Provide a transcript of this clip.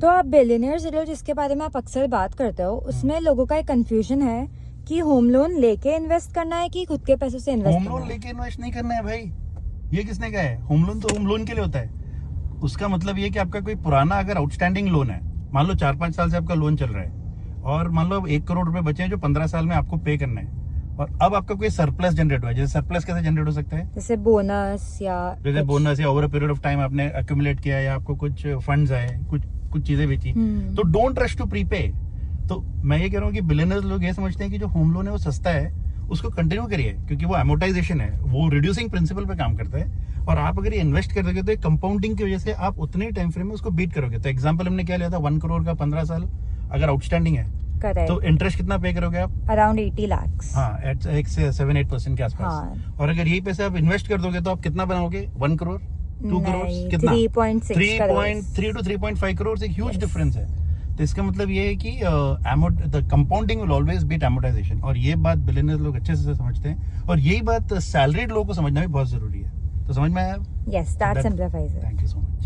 तो आप billionaire citizen जिसके बारे में आप अक्सर बात करते हो, उसमें लोगों का एक कंफ्यूजन है कि होम लोन लेके इन्वेस्ट करना है कि खुद के पैसों से इन्वेस्ट होम करना लोन है। लेके इन्वेस्ट नहीं करना है भाई, ये किसने कहा है? होम लोन तो होम लोन के लिए होता है। उसका मतलब ये कि आपका कोई पुराना अगर आउटस्टैंडिंग लोन है, मान लो 4-5 साल से आपका लोन चल रहा है और मान लो 1 करोड़ रुपए बचे हैं जो 15 साल में आपको पे करना है, और अब आपका कोई सरप्लस जनरेट हुआ है। जैसे सरप्लस कैसे जनरेट हो सकता है? जैसे बोनस या जैसे बोनस या over a period of time आपने एक्यूमुलेट किया या आपको कुछ फंड्स आए, कुछ चीजें बेची, तो डोंट रश टू प्रीपे। तो मैं ये कह रहा हूँ कि बिलियनर्स लोग ये समझते हैं कि जो होम लोन है वो सस्ता है, उसको कंटिन्यू करिए क्योंकि वो एमोर्टाइजेशन है, वो रिड्यूसिंग प्रिंसिपल पे काम करता है। और आप अगर ये इन्वेस्ट कर दोगे तो कंपाउंडिंग की वजह से आप उतने टाइम फ्रेम में उसको बीट करोगे। तो एग्जांपल हमने क्या लिया था, 1 करोड़ का 15 साल अगर आउटस्टैंडिंग है, करेक्ट, तो इंटरेस्ट कितना पे करोगे आप? Around 80 lakhs। हाँ, एट 7-8% के आसपास। हाँ। और अगर यही पैसे आप इन्वेस्ट कर दोगे तो आप कितना बनाओगे? 1 करोड़, 2 करोड़, नहीं, कितना? 3.6 3.3 to 3.5 करोड़, एक ह्यूज डिफरेंस है। तो इसका मतलब ये है कि the compounding will always beat amortisation, और ये बात बिलियनर्स लोग अच्छे से समझते हैं, और यही बात सैलरीड लोगों को समझना भी बहुत जरूरी है। तो समझ में आया? Yes, that simplifies it. Thank you so much.